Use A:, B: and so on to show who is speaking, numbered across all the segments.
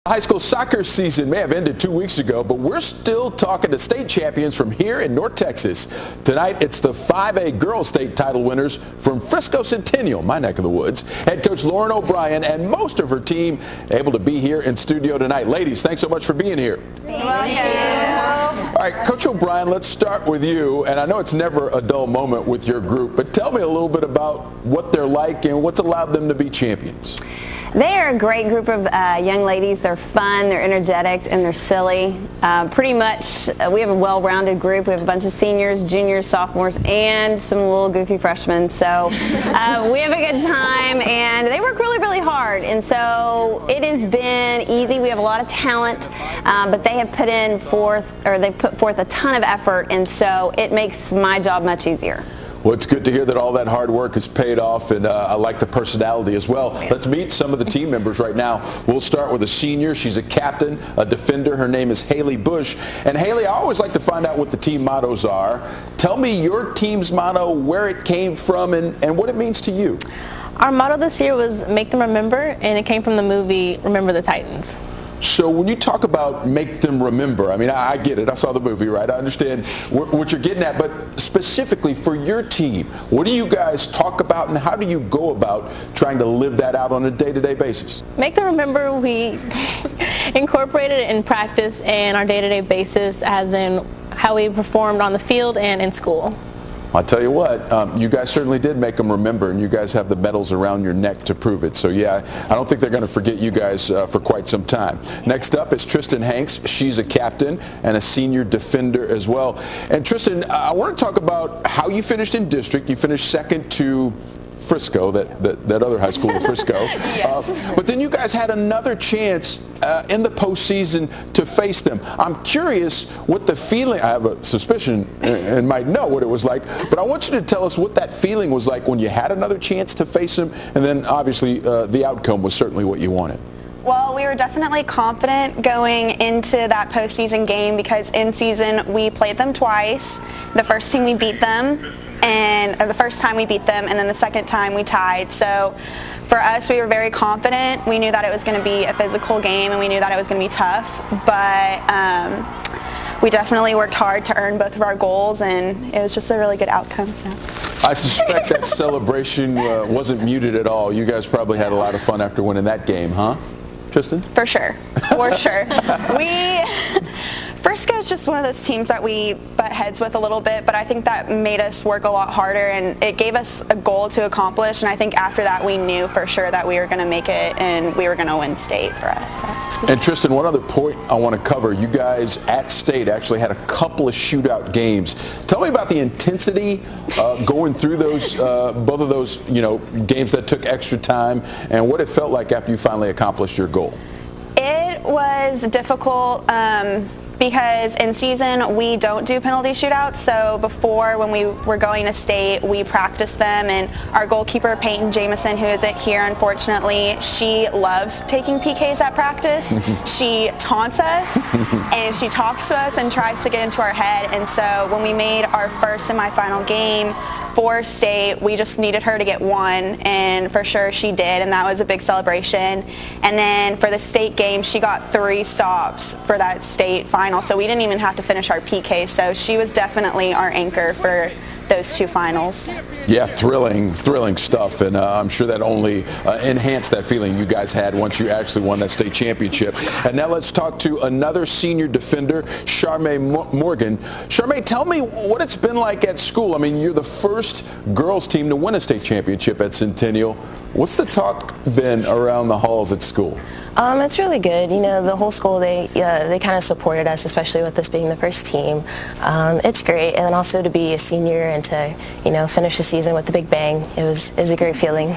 A: High school soccer season may have ended 2 weeks ago, but we're still talking to state champions from here in North Texas. Tonight, it's the 5A girls state title winners from Frisco Centennial, my neck of the woods. Head coach Lauren O'Brien and most of her team able to be here in studio tonight. Ladies, thanks so much for being here.
B: Thank you.
A: All right, Coach O'Brien, let's start with you. And I know it's never a dull moment with your group, but tell me a little bit about what they're like and what's allowed them to be champions.
B: They are a great group of young ladies. They're fun, they're energetic, and they're silly. Pretty much, we have a well-rounded group. We have a bunch of seniors, juniors, sophomores, and some little goofy freshmen. So we have a good time, and they work really, really hard. And so it has been easy. We have a lot of talent, but they have put forth a ton of effort, and so it makes my job much easier.
A: Well, it's good to hear that all that hard work has paid off, and I like the personality as well. Let's meet some of the team members right now. We'll start with a senior. She's a captain, a defender. Her name is Haley Bush. And Haley, I always like to find out what the team mottos are. Tell me your team's motto, where it came from, and what it means to you.
C: Our motto this year was Make Them Remember, and it came from the movie Remember the Titans.
A: So when you talk about make them remember, I mean, I get it. I saw the movie, right? I understand what you're getting at. But specifically for your team, what do you guys talk about and how do you go about trying to live that out on a day-to-day basis?
C: Make Them Remember, we incorporated it in practice and our day-to-day basis, as in how we performed on the field and in school.
A: I'll tell you what, you guys certainly did make them remember, and you guys have the medals around your neck to prove it. So yeah, I don't think they're going to forget you guys for quite some time. Next up is Tristan Hanks. She's a captain and a senior defender as well. And Tristan, I want to talk about how you finished in district. You finished second to Frisco, that other high school in Frisco.
B: Yes.
A: But then you guys had another chance in the postseason to face them. I'm curious what the feeling, I have a suspicion and might know what it was like, but I want you to tell us what that feeling was like when you had another chance to face them, and then obviously the outcome was certainly what you wanted.
D: Well, we were definitely confident going into that postseason game because in season we played them twice. The first team we beat them, and the first time we beat them, and then the second time we tied. So for us, we were very confident. We knew that it was going to be a physical game, and we knew that it was going to be tough. But we definitely worked hard to earn both of our goals, and it was just a really good outcome. So
A: I suspect that celebration wasn't muted at all. You guys probably had a lot of fun after winning that game, huh, Tristan?
D: For sure. For sure. Frisco is just one of those teams that we butt heads with a little bit, but I think that made us work a lot harder, and it gave us a goal to accomplish, and I think after that we knew for sure that we were going to make it and we were going to win state for us. So.
A: And Tristan, one other point I want to cover. You guys at state actually had a couple of shootout games. Tell me about the intensity going through those, both of those, games that took extra time, and what it felt like after you finally accomplished your goal.
D: It was difficult. Because in season we don't do penalty shootouts, so before when we were going to state we practiced them, and our goalkeeper Peyton Jameson, who isn't here unfortunately, she loves taking PKs at practice. She taunts us and she talks to us and tries to get into our head, and so when we made our first semifinal game for state, we just needed her to get one, and for sure she did, and that was a big celebration. And then for the state game, she got 3 stops for that state final, so we didn't even have to finish our PK, so she was definitely our anchor for those 2 finals.
A: Yeah, thrilling stuff, and I'm sure that only enhanced that feeling you guys had once you actually won that state championship. And now let's talk to another senior defender, Charmaine Morgan. Charmaine, tell me what it's been like at school. I mean, you're the first girls team to win a state championship at Centennial. What's the talk been around the halls at school?
E: It's really good. The whole school, they kind of supported us, especially with this being the first team. It's great, and then also to be a senior and to finish the season with the big bang. It was a great feeling.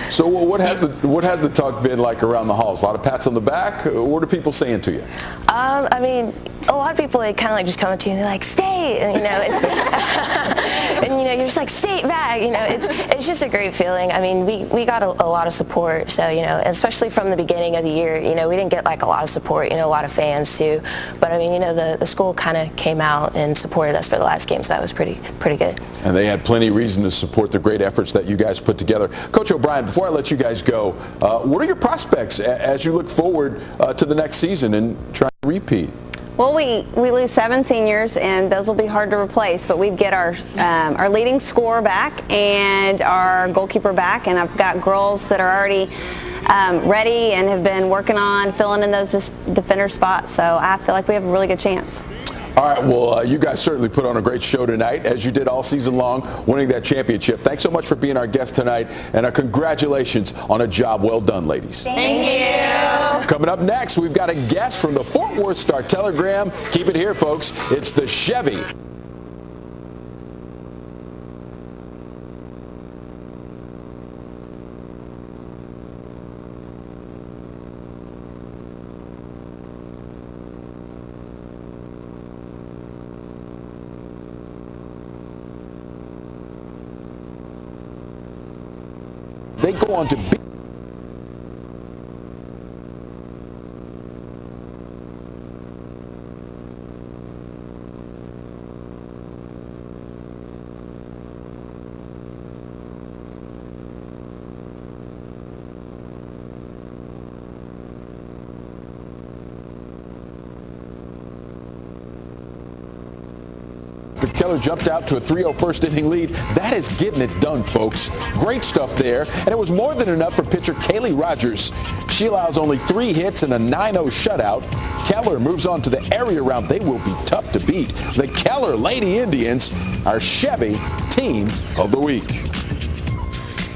A: So what has the talk been like around the halls? A lot of pats on the back. What are people saying to you?
E: I mean, a lot of people kind of just come up to you and they're like, "State," and and you're just like, "State back." It's just a great feeling. I mean, we got a lot of support. So especially from the beginning of the year, you know, we didn't get like a lot of support, you know, a lot of fans too. But I mean, you know, the school kind of came out and supported us for the last game, so that was pretty good.
A: And they had plenty of reason to support the great efforts that you guys put together. Coach O'Brien, before I let you guys go, what are your prospects as you look forward to the next season and try to repeat?
B: Well, we lose 7 seniors, and those will be hard to replace, but we get our leading scorer back and our goalkeeper back, and I've got girls that are already ready and have been working on filling in those defender spots, so I feel like we have a really good chance.
A: All right, well, you guys certainly put on a great show tonight, as you did all season long, winning that championship. Thanks so much for being our guest tonight, and congratulations on a job well done, ladies.
B: Thank you.
A: Coming up next, we've got a guest from the Fort Worth Star-Telegram. Keep it here, folks. It's the Chevy. They go on to beat Keller jumped out to a 3-0 first inning lead. That is getting it done, folks. Great stuff there. And it was more than enough for pitcher Kaylee Rogers. She allows only 3 hits and a 9-0 shutout. Keller moves on to the area round. They will be tough to beat. The Keller Lady Indians are Chevy Team of the Week.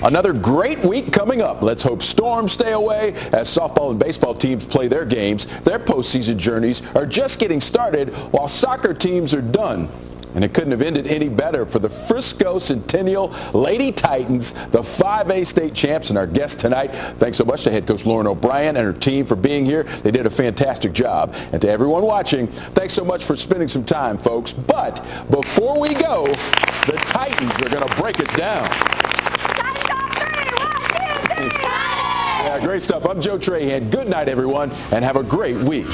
A: Another great week coming up. Let's hope storms stay away as softball and baseball teams play their games. Their postseason journeys are just getting started while soccer teams are done. And it couldn't have ended any better for the Frisco Centennial Lady Titans, the 5A state champs, and our guest tonight. Thanks so much to head coach Lauren O'Brien and her team for being here. They did a fantastic job. And to everyone watching, thanks so much for spending some time, folks. But before we go, the Titans are going to break us down. Yeah, great stuff. I'm Joe Trahan. Good night, everyone, and have a great week.